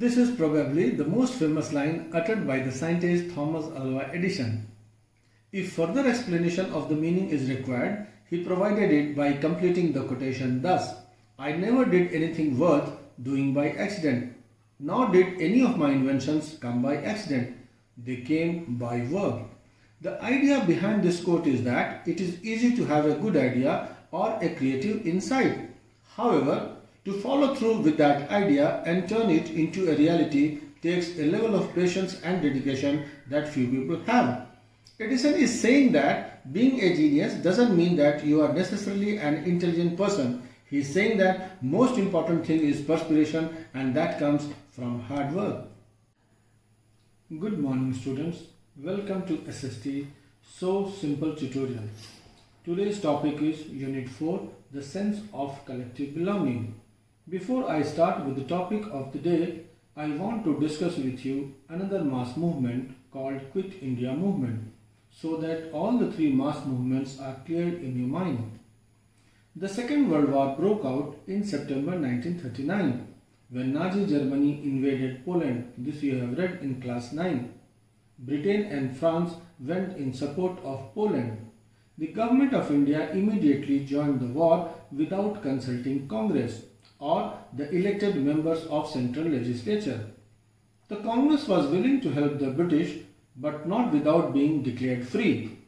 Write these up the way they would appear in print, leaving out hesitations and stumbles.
This is probably the most famous line uttered by the scientist Thomas Alva Edison. If further explanation of the meaning is required, he provided it by completing the quotation thus: I never did anything worth doing by accident, nor did any of my inventions come by accident. They came by work. The idea behind this quote is that it is easy to have a good idea or a creative insight. However, to follow through with that idea and turn it into a reality takes a level of patience and dedication that few people have. Edison is saying that being a genius doesn't mean that you are necessarily an intelligent person. He is saying that most important thing is perspiration, and that comes from hard work. Good morning students. Welcome to SST So Simple tutorial. Today's topic is Unit 4, the sense of collective belonging. Before I start with the topic of the day, I want to discuss with you another mass movement called Quit India movement, so that all the three mass movements are clear in your mind. The Second World War broke out in September 1939 when Nazi Germany invaded Poland. This you have read in class 9. Britain and France went in support of Poland. The government of India immediately joined the war without consulting Congress or the elected members of Central Legislature. The Congress was willing to help the British, but not without being declared free.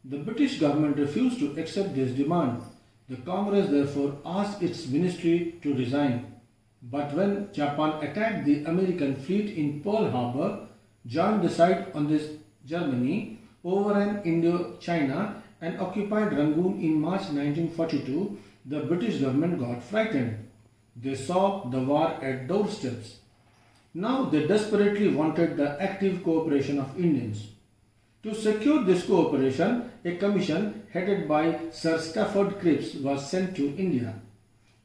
The British government refused to accept this demand. The Congress therefore asked its ministry to resign. But when Japan attacked the American fleet in Pearl Harbor, joined the side on this Germany, overran Indochina and occupied Rangoon in March 1942, the British government got frightened. They saw the war at doorsteps. Now they desperately wanted the active cooperation of Indians. To secure this cooperation, a commission headed by Sir Stafford Cripps was sent to India.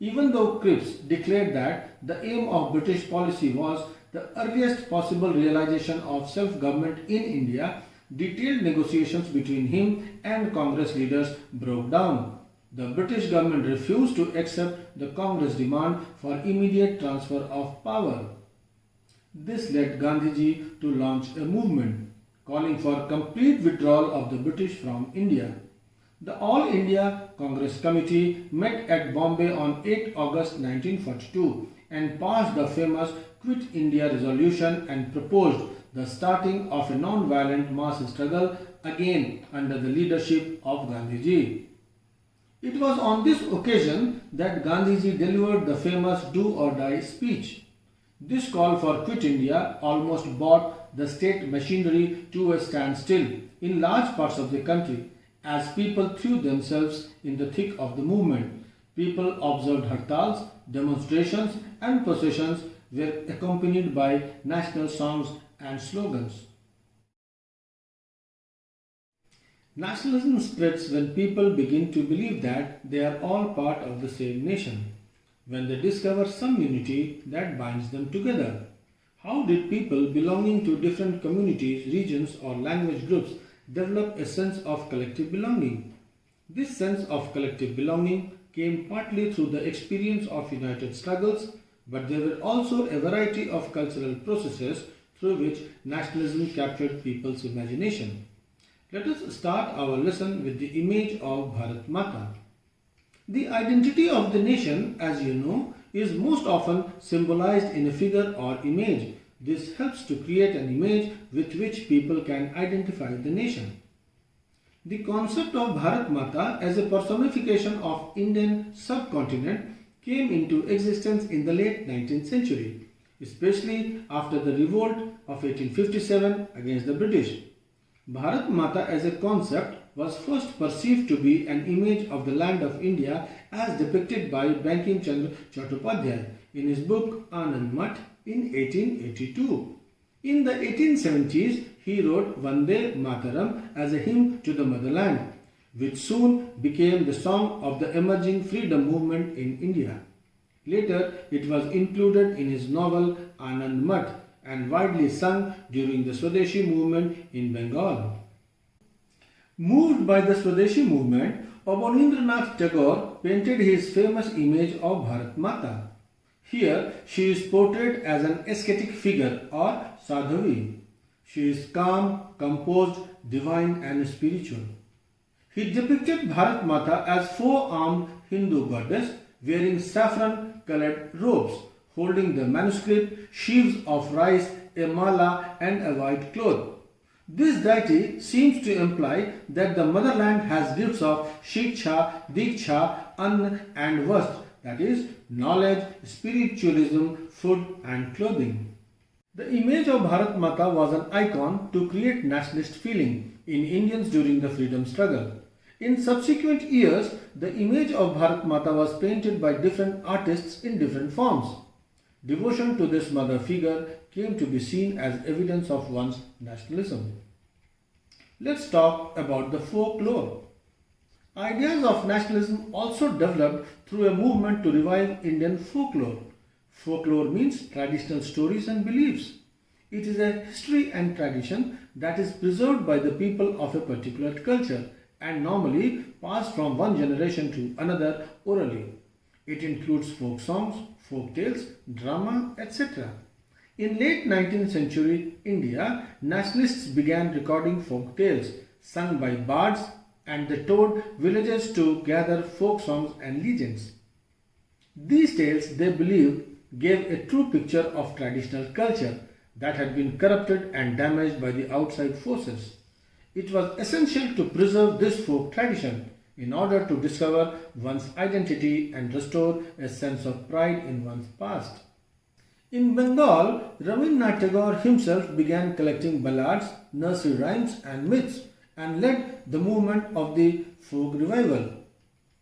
Even though Cripps declared that the aim of British policy was the earliest possible realization of self-government in India, detailed negotiations between him and Congress leaders broke down. The British government refused to accept the Congress demand for immediate transfer of power. This led Gandhiji to launch a movement calling for complete withdrawal of the British from India. The All India Congress Committee met at Bombay on 8 August 1942 and passed the famous Quit India resolution and proposed the starting of a non-violent mass struggle again under the leadership of Gandhiji. It was on this occasion that Gandhiji delivered the famous Do or Die speech. This call for Quit India almost brought the state machinery to a standstill in large parts of the country as people threw themselves in the thick of the movement. People observed hartals, demonstrations and processions were accompanied by national songs and slogans. Nationalism spreads when people begin to believe that they are all part of the same nation, when they discover some unity that binds them together. How did people belonging to different communities, regions or language groups develop a sense of collective belonging? This sense of collective belonging came partly through the experience of united struggles, but there were also a variety of cultural processes through which nationalism captured people's imagination. Let us start our lesson with the image of Bharat Mata. The identity of the nation, as you know, is most often symbolized in a figure or image. This helps to create an image with which people can identify the nation. The concept of Bharat Mata as a personification of Indian subcontinent came into existence in the late 19th century, especially after the revolt of 1857 against the British. Bharat Mata as a concept was first perceived to be an image of the land of India as depicted by Bankim Chandra Chattopadhyay in his book Anand Math in 1882. In the 1870s, he wrote Vande Mataram as a hymn to the motherland, which soon became the song of the emerging freedom movement in India. Later, it was included in his novel Anand Math and widely sung during the Swadeshi movement in Bengal. Moved by the Swadeshi movement, Abanindranath Tagore painted his famous image of Bharat Mata. Here, she is portrayed as an ascetic figure or sadhavi. She is calm, composed, divine and spiritual. He depicted Bharat Mata as four-armed Hindu goddess wearing saffron-colored robes, holding the manuscript, sheaves of rice, a mala and a white cloth. This deity seems to imply that the motherland has gifts of Shiksha, Diksha, Ann and Vast, that is, knowledge, spiritualism, food and clothing. The image of Bharat Mata was an icon to create nationalist feeling in Indians during the freedom struggle. In subsequent years, the image of Bharat Mata was painted by different artists in different forms. Devotion to this mother figure came to be seen as evidence of one's nationalism. Let's talk about the folklore. Ideas of nationalism also developed through a movement to revive Indian folklore. Folklore means traditional stories and beliefs. It is a history and tradition that is preserved by the people of a particular culture and normally passed from one generation to another orally. It includes folk songs, folk tales, drama, etc. In late 19th century India, nationalists began recording folk tales sung by bards and they toured villages to gather folk songs and legends. These tales, they believed, gave a true picture of traditional culture that had been corrupted and damaged by the outside forces. It was essential to preserve this folk tradition in order to discover one's identity and restore a sense of pride in one's past. In Bengal, Rabindranath Tagore himself began collecting ballads, nursery rhymes and myths and led the movement of the folk revival.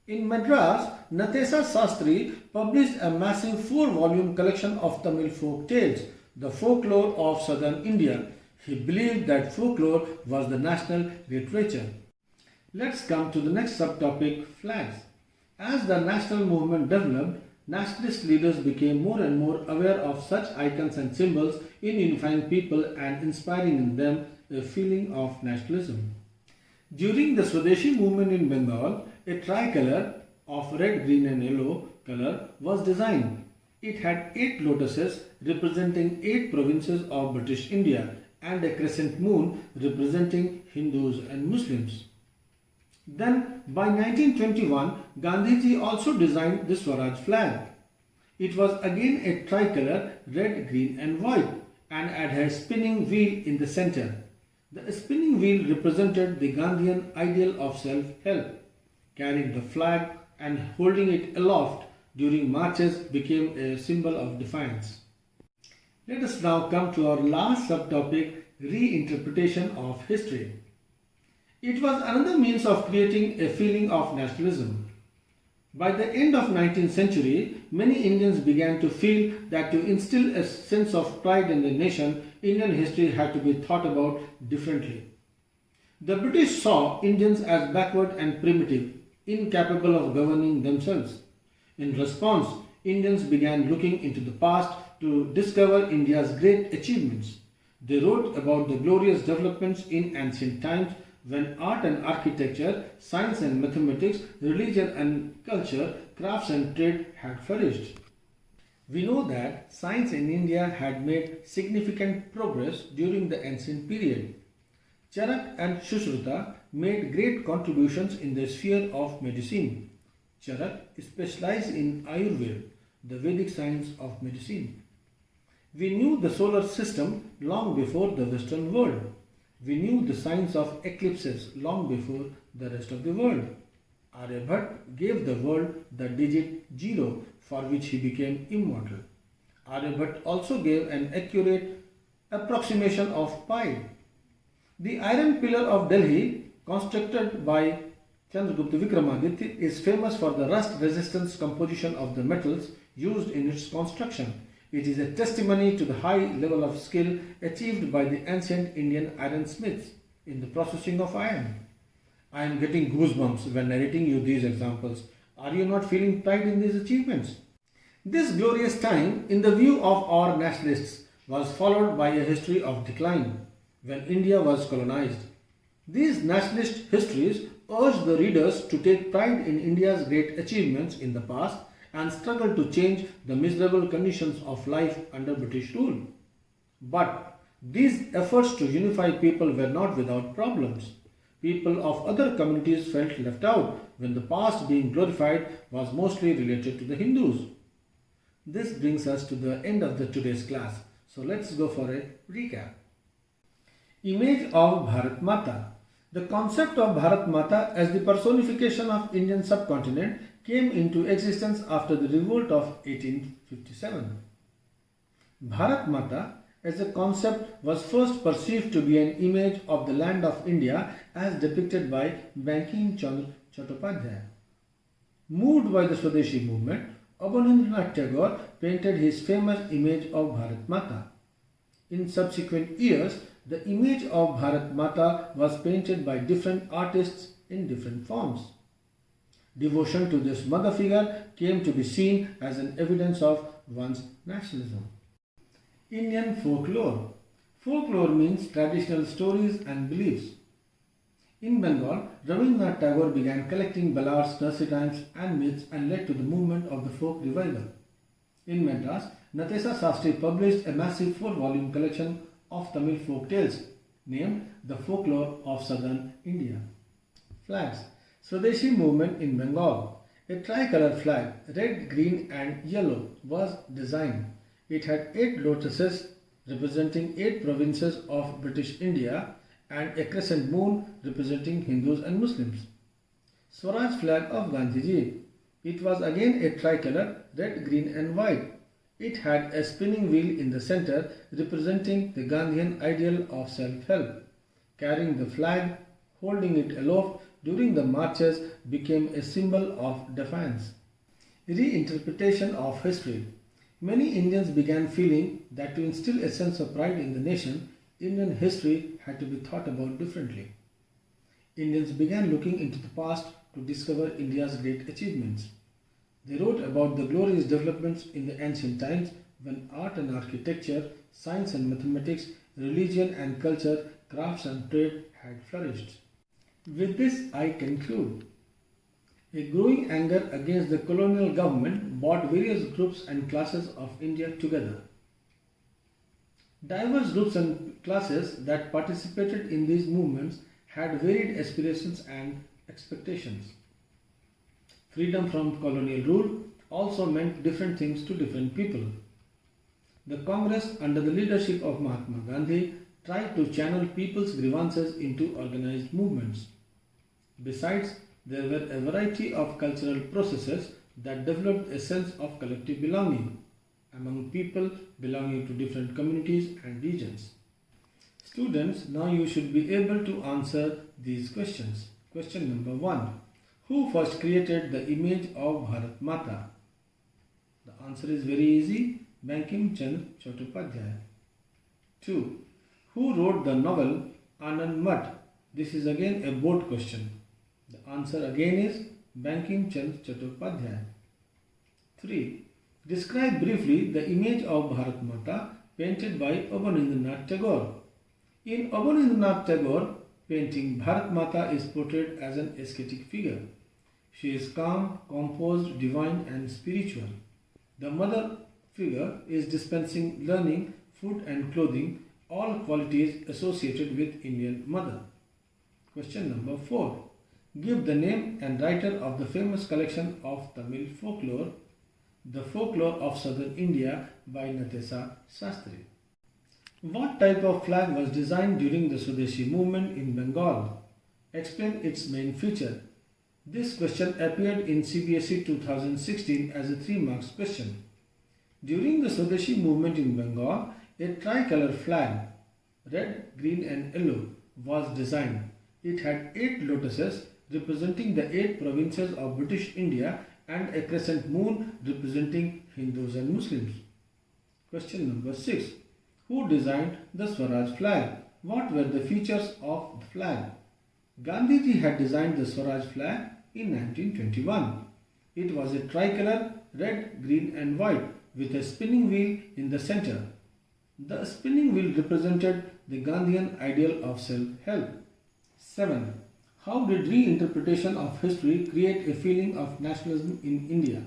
In Madras, Natesa Sastry published a massive 4-volume collection of Tamil folk tales, the folklore of southern India. He believed that folklore was the national literature. Let's come to the next subtopic, flags. As the national movement developed, nationalist leaders became more and more aware of such icons and symbols in unifying people and inspiring in them a feeling of nationalism. During the Swadeshi movement in Bengal, a tricolor of red, green and yellow color was designed. It had 8 lotuses representing 8 provinces of British India and a crescent moon representing Hindus and Muslims. Then, by 1921, Gandhiji also designed the Swaraj flag. It was again a tricolor, red, green and white, and had a spinning wheel in the center. The spinning wheel represented the Gandhian ideal of self-help. Carrying the flag and holding it aloft during marches became a symbol of defiance. Let us now come to our last subtopic, reinterpretation of history. It was another means of creating a feeling of nationalism. By the end of 19th century, many Indians began to feel that to instill a sense of pride in the nation, Indian history had to be thought about differently. The British saw Indians as backward and primitive, incapable of governing themselves. In response, Indians began looking into the past to discover India's great achievements. They wrote about the glorious developments in ancient times when art and architecture, science and mathematics, religion and culture, crafts and trade had flourished. We know that science in India had made significant progress during the ancient period. Charak and Sushruta made great contributions in the sphere of medicine. Charak specialized in Ayurveda, the Vedic science of medicine. We knew the solar system long before the Western world. We knew the science of eclipses long before the rest of the world. Aryabhatta gave the world the digit 0 for which he became immortal. Aryabhatta also gave an accurate approximation of pi. The iron pillar of Delhi, constructed by Chandragupta Vikramaditya, is famous for the rust resistance composition of the metals used in its construction. It is a testimony to the high level of skill achieved by the ancient Indian ironsmiths in the processing of iron. I am getting goosebumps when narrating you these examples. Are you not feeling pride in these achievements? This glorious time, in the view of our nationalists, was followed by a history of decline when India was colonized. These nationalist histories urge the readers to take pride in India's great achievements in the past and struggled to change the miserable conditions of life under British rule. But these efforts to unify people were not without problems. People of other communities felt left out when the past being glorified was mostly related to the Hindus. This brings us to the end of today's class. So let's go for a recap. Image of Bharat Mata. The concept of Bharat Mata as the personification of Indian subcontinent came into existence after the revolt of 1857. Bharat Mata as a concept was first perceived to be an image of the land of India as depicted by Bankim Chandra Chattopadhyay. Moved by the Swadeshi movement, Abanindranath Tagore painted his famous image of Bharat Mata. In subsequent years, the image of Bharat Mata was painted by different artists in different forms. Devotion to this mother figure came to be seen as an evidence of one's nationalism. Indian folklore. Folklore means traditional stories and beliefs. In Bengal, Rabindranath Tagore began collecting ballads, nursery rhymes and myths and led to the movement of the folk revival. In Madras, Natesa Sastry published a massive 4-volume collection of Tamil folk tales named The Folklore of Southern India. Flags. Swadeshi movement in Bengal. A tricolour flag, red, green and yellow, was designed. It had 8 lotuses representing 8 provinces of British India and a crescent moon representing Hindus and Muslims. Swaraj flag of Gandhiji. It was again a tricolour, red, green and white. It had a spinning wheel in the center representing the Gandhian ideal of self-help. Carrying the flag, holding it aloft during the marches became a symbol of defiance. Reinterpretation of history. Many Indians began feeling that to instill a sense of pride in the nation, Indian history had to be thought about differently. Indians began looking into the past to discover India's great achievements. They wrote about the glorious developments in the ancient times when art and architecture, science and mathematics, religion and culture, crafts and trade had flourished. With this, I conclude. A growing anger against the colonial government brought various groups and classes of India together. Diverse groups and classes that participated in these movements had varied aspirations and expectations. Freedom from colonial rule also meant different things to different people. The Congress, under the leadership of Mahatma Gandhi, tried to channel people's grievances into organized movements. Besides, there were a variety of cultural processes that developed a sense of collective belonging among people belonging to different communities and regions. Students, now you should be able to answer these questions. Question number 1. Who first created the image of Bharat Mata? The answer is very easy. Bankim Chandra Chattopadhyay. 2. Who wrote the novel Anand Mat? This is again a board question. The answer again is Bankim Chandra Chattopadhyay. 3. Describe briefly the image of Bharat Mata painted by Abanindranath Tagore. In Abanindranath Tagore painting, Bharat Mata is portrayed as an ascetic figure. She is calm, composed, divine and spiritual. The mother figure is dispensing learning, food and clothing, all qualities associated with Indian mother. Question number 4. Give the name and writer of the famous collection of Tamil folklore, The Folklore of Southern India by Natesa Sastry. What type of flag was designed during the Swadeshi movement in Bengal? Explain its main feature. This question appeared in CBSE 2016 as a 3 marks question. During the Swadeshi movement in Bengal, a tricolour flag, red, green and yellow, was designed. It had 8 lotuses representing the 8 provinces of British India and a crescent moon representing Hindus and Muslims. Question number 6. Who designed the Swaraj flag? What were the features of the flag? Gandhiji had designed the Swaraj flag in 1921. It was a tricolour, red, green and white with a spinning wheel in the center. The spinning wheel represented the Gandhian ideal of self-help. 7. How did reinterpretation of history create a feeling of nationalism in India?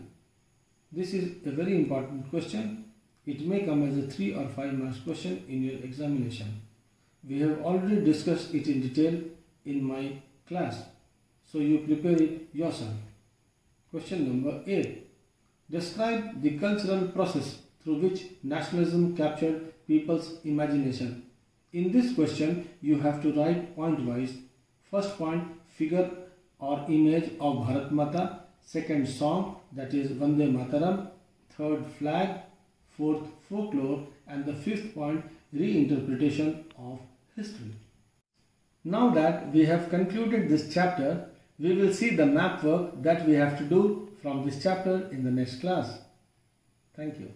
This is a very important question. It may come as a 3 or 5 marks question in your examination. We have already discussed it in detail in my class, so you prepare it yourself. Question number 8. Describe the cultural process through which nationalism captured people's imagination. In this question, you have to write point-wise. First point, figure or image of Bharat Mata. Second, song, that is Vande Mataram. Third, flag. Fourth, folklore. And the fifth point, reinterpretation of history. Now that we have concluded this chapter, we will see the map work that we have to do from this chapter in the next class. Thank you.